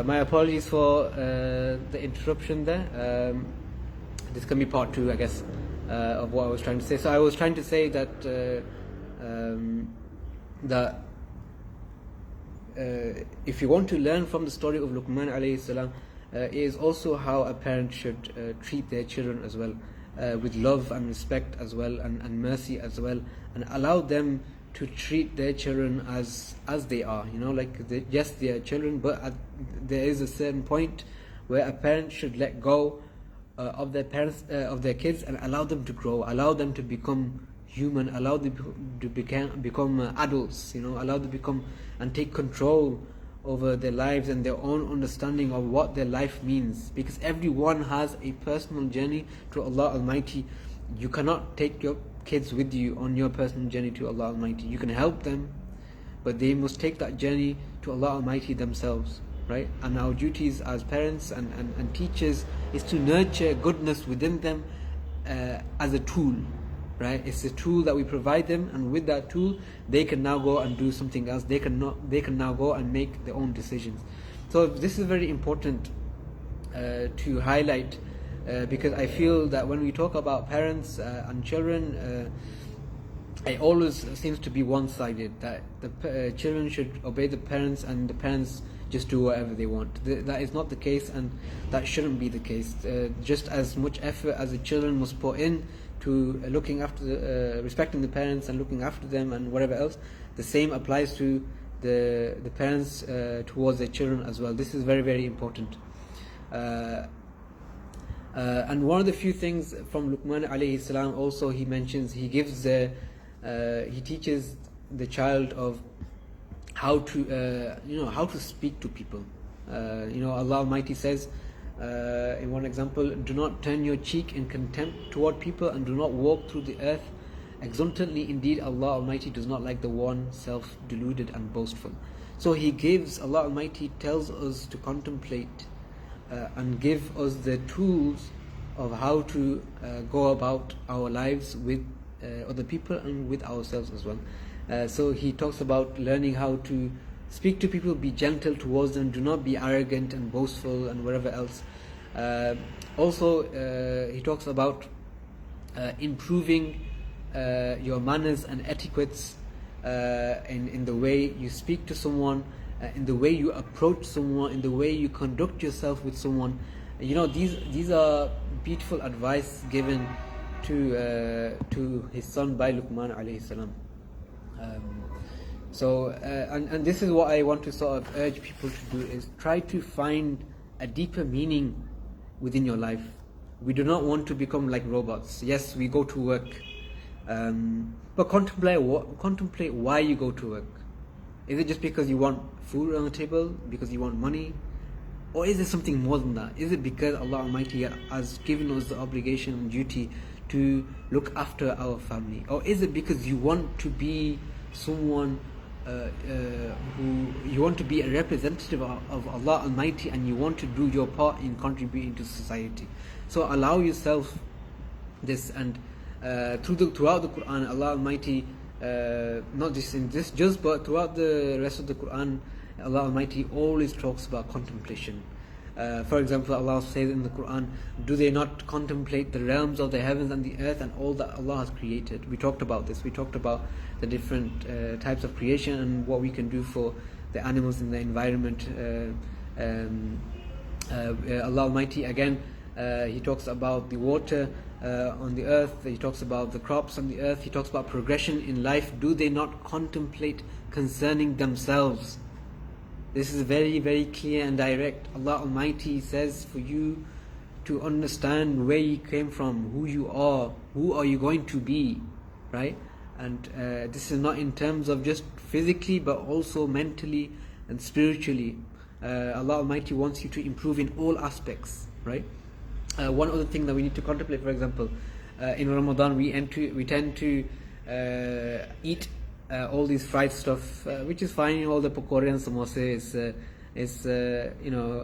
My apologies for the interruption there. This can be part two, I guess, of what I was trying to say. So I was trying to say that if you want to learn from the story of Luqman alayhi salam, it is also how a parent should treat their children as well, with love and respect as well, and mercy as well, and allow them to treat their children as they are. Yes, they are children, but there is a certain point where a parent should let go of their kids and allow them to grow, allow them to become human, allow them to become adults. Allow them to become and take control over their lives and their own understanding of what their life means. Because everyone has a personal journey to Allah Almighty. You cannot take your kids with you on your personal journey to Allah Almighty. You can help them, but they must take that journey to Allah Almighty themselves, right? And our duties as parents and teachers is to nurture goodness within them as a tool, right? It's a tool that we provide them, and with that tool they can now go and do something else. They can now go and make their own decisions. So this is very important to highlight, because I feel that when we talk about parents and children, it always seems to be one-sided, that the children should obey the parents and the parents just do whatever they want. That is not the case, and that shouldn't be the case. Just as much effort as the children must put in to looking after respecting the parents and looking after them and whatever else, the same applies to the parents towards their children as well. This is very, very important. And one of the few things from Luqman alayhi salam also, he mentions, he teaches the child of how to speak to people. Allah Almighty says in one example, do not turn your cheek in contempt toward people, and do not walk through the earth exultantly. Indeed, Allah Almighty does not like the one self-deluded and boastful. So Allah Almighty tells us to contemplate and give us the tools of how to go about our lives with other people and with ourselves as well. So he talks about learning how to speak to people, be gentle towards them, do not be arrogant and boastful and whatever else. Also, he talks about improving your manners and etiquettes in the way you speak to someone, in the way you approach someone, in the way you conduct yourself with someone. These are beautiful advice given to his son by Luqman alayhi salam. And this is what I want to sort of urge people to do, is try to find a deeper meaning within your life. We do not want to become like robots. Yes, we go to work, but contemplate why you go to work. Is it just because you want food on the table, because you want money? Or is it something more than that? Is it because Allah Almighty has given us the obligation and duty to look after our family? Or is it because you want to be someone who you want to be a representative of Allah Almighty, and you want to do your part in contributing to society? So allow yourself this, and throughout the Quran, Allah Almighty, not just in this juz, but throughout the rest of the Quran, Allah Almighty always talks about contemplation. For example, Allah says in the Quran, do they not contemplate the realms of the heavens and the earth and all that Allah has created? We talked about this. We talked about the different types of creation and what we can do for the animals in the environment. Allah Almighty again, He talks about the water on the earth. He talks about the crops on the earth. He talks about progression in life. Do they not contemplate concerning themselves? This is very, very clear and direct. Allah Almighty says for you to understand where you came from, who you are, who are you going to be, right? And this is not in terms of just physically, but also mentally and spiritually. Allah Almighty wants you to improve in all aspects, right? One other thing that we need to contemplate, for example, in Ramadan we tend to eat all these fried stuff, which is fine. All the pakora and samosa is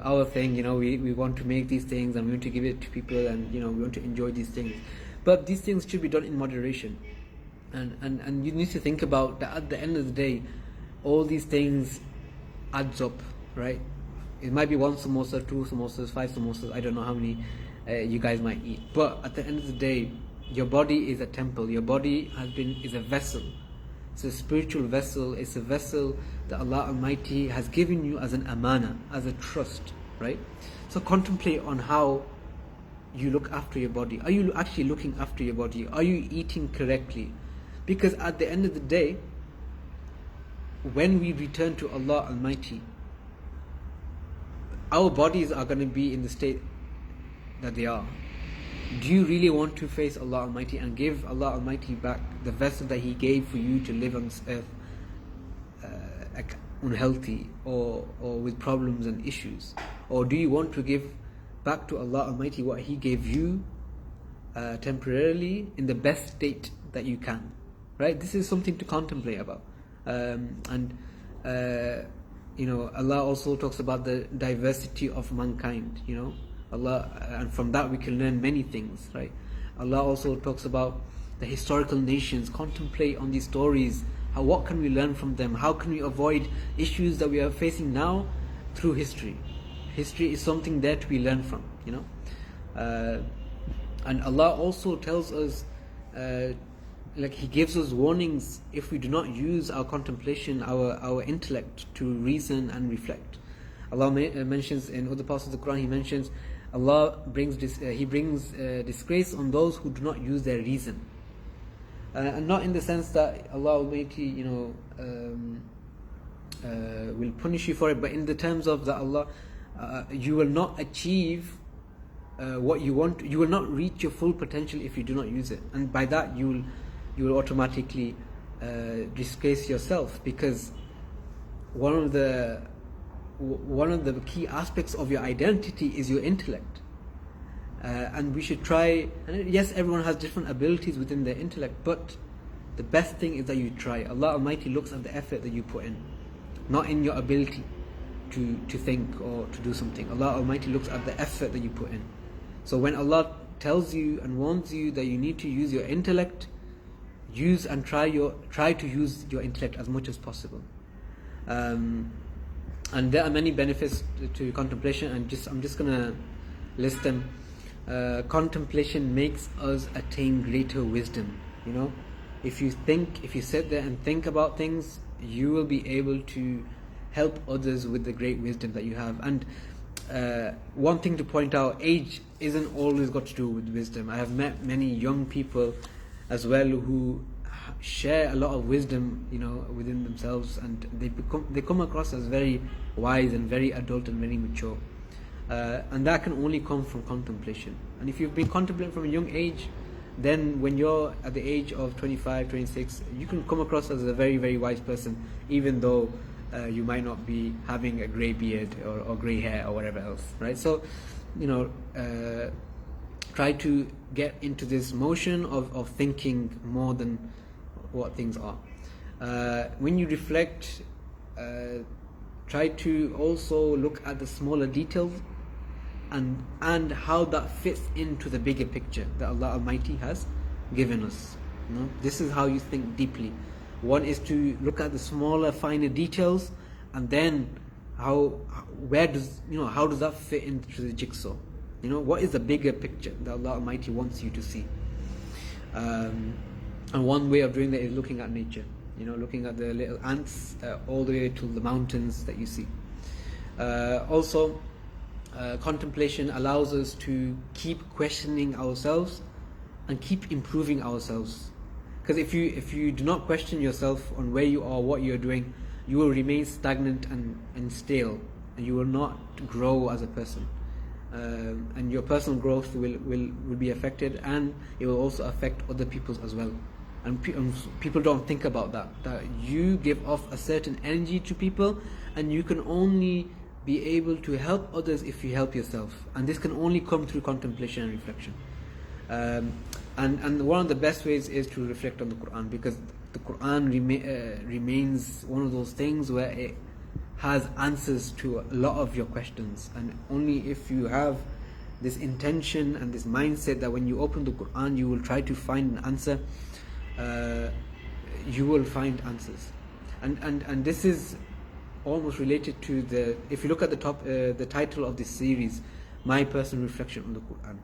our thing. We want to make these things and we want to give it to people, and we want to enjoy these things. But these things should be done in moderation, and you need to think about that at the end of the day, all these things adds up, right? it might be one samosa, two samosas, five samosas, I don't know how many you guys might eat. But at the end of the day, your body is a temple. Your body is a vessel. It's a spiritual vessel. It's a vessel that Allah Almighty has given you as an amana, as a trust, right? So contemplate on how you look after your body. Are you actually looking after your body? Are you eating correctly? Because at the end of the day, when we return to Allah Almighty, our bodies are going to be in the state that they are. Do you really want to face Allah Almighty and give Allah Almighty back the vessel that He gave for you to live on this earth unhealthy or with problems and issues? Or do you want to give back to Allah Almighty what He gave you temporarily in the best state that you can? Right? This is something to contemplate about. Allah also talks about the diversity of mankind, Allah, and from that we can learn many things, right? Allah also talks about the historical nations. Contemplate on these stories. What can we learn from them? How can we avoid issues that we are facing now through history? History is something that we learn from, and Allah also tells us, He gives us warnings if we do not use our contemplation, our intellect to reason and reflect. Allah mentions in other parts of the Quran, He mentions Allah brings disgrace on those who do not use their reason, and not in the sense that Allah Almighty will punish you for it, but in the terms of that Allah you will not achieve what you want. You will not reach your full potential if you do not use it, and by that you will automatically disgrace yourself, because one of the key aspects of your identity is your intellect, and we should try. And yes, everyone has different abilities within their intellect, but the best thing is that you try. Allah Almighty looks at the effort that you put in, not in your ability to think or to do something. Allah Almighty looks at the effort that you put in. So when Allah tells you and warns you that you need to use your intellect, use and try to use your intellect as much as possible. And there are many benefits to contemplation, and I'm just gonna list them. Contemplation makes us attain greater wisdom. If you sit there and think about things, you will be able to help others with the great wisdom that you have. And one thing to point out, age isn't always got to do with wisdom. I have met many young people as well who share a lot of wisdom, within themselves, and they come across as very wise and very adult and very mature, and that can only come from contemplation. And if you've been contemplating from a young age, then when you're at the age of 25, 26, you can come across as a very, very wise person, even though you might not be having a grey beard or grey hair or whatever else, right? So, try to get into this motion of thinking more than what things are. When you reflect, try to also look at the smaller details and how that fits into the bigger picture that Allah Almighty has given us. This is how you think deeply. One is to look at the smaller, finer details, and then how does that fit into the jigsaw? What is the bigger picture that Allah Almighty wants you to see? And one way of doing that is looking at nature. Looking at the little ants all the way to the mountains that you see. Also, contemplation allows us to keep questioning ourselves and keep improving ourselves. Because if you do not question yourself on where you are, what you are doing, you will remain stagnant and stale, and you will not grow as a person. And your personal growth will be affected, and it will also affect other people's as well. And people don't think about that you give off a certain energy to people, and you can only be able to help others if you help yourself, and this can only come through contemplation and reflection. And one of the best ways is to reflect on the Quran, because the Quran remains one of those things where it has answers to a lot of your questions, and only if you have this intention and this mindset that when you open the Quran you will try to find an answer, you will find answers. And this is almost related to the, if you look at the title of this series, My Personal Reflection on the Quran.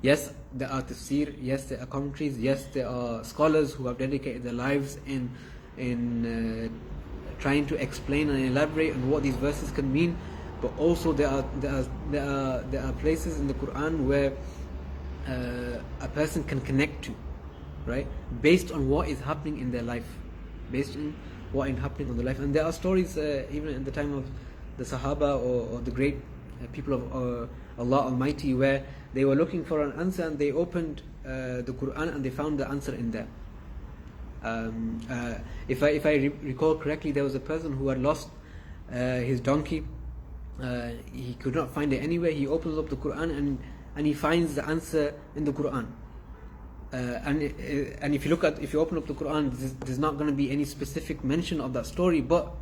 Yes, there are tafsir, yes, there are commentaries, yes, there are scholars who have dedicated their lives in trying to explain and elaborate on what these verses can mean, but also there are places in the Quran where a person can connect to, right, based on what is happening in their life, based on what is happening in their life. And there are stories even in the time of the Sahaba or the great people of Allah Almighty, where they were looking for an answer and they opened the Quran and they found the answer in there. If I recall correctly, there was a person who had lost his donkey. He could not find it anywhere. He opens up the Quran and he finds the answer in the Quran. And if you open up the Quran, there's not going to be any specific mention of that story, but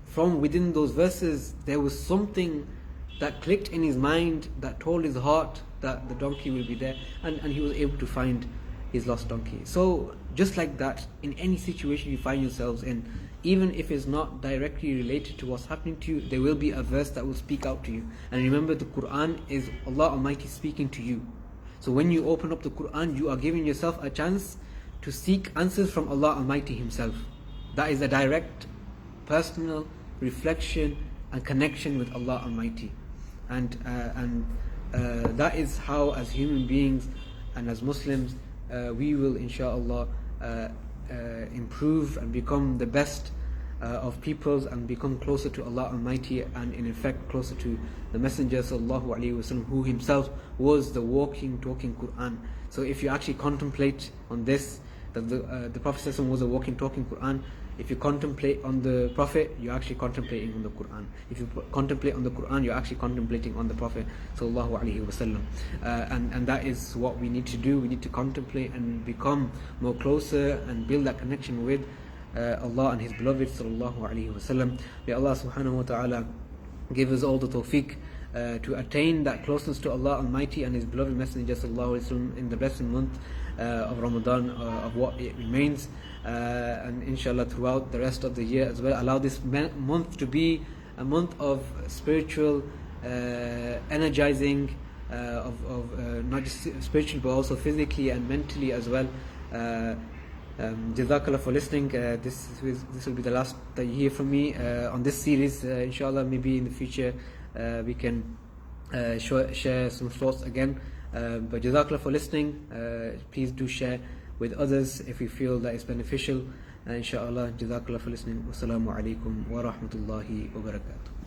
from within those verses there was something that clicked in his mind, that told his heart that the donkey will be there, and he was able to find his lost donkey. So just like that, in any situation you find yourselves in, even if it's not directly related to what's happening to you, there will be a verse that will speak out to you. And remember, the Quran is Allah Almighty speaking to you. So when you open up the Quran, you are giving yourself a chance to seek answers from Allah Almighty Himself. That is a direct, personal reflection and connection with Allah Almighty. And that is how, as human beings and as Muslims, we will inshallah improve and become the best of peoples and become closer to Allah Almighty, and in effect closer to the Messenger sallallahu alaihi wasallam, who himself was the walking, talking Quran. So if you actually contemplate on this, that the Prophet sallallahu alaihi wasallam was a walking, talking Quran, if you contemplate on the Prophet, you're actually contemplating on the Quran. If you contemplate on the Quran, you're actually contemplating on the Prophet sallallahu alaihi wasallam. And that is what we need to do. We need to contemplate and become more closer and build that connection with Allah and His beloved sallallahu alaihi wasallam. May Allah subhanahu wa ta'ala give us all the tawfiq to attain that closeness to Allah Almighty and His beloved Messenger sallallahu alaihi wasallam in the blessed month of Ramadan, of what it remains, and inshallah throughout the rest of the year as well. Allow this month to be a month of spiritual energizing, of not just spiritually but also physically and mentally as well. Jazakallah for listening. This will be the last that you hear from me on this series. Inshallah, maybe in the future we can share some thoughts again. But Jazakallah for listening. Please do share with others if you feel that it's beneficial. Inshallah, Jazakallah for listening. Wassalamu alaikum wa rahmatullahi wa barakatuh.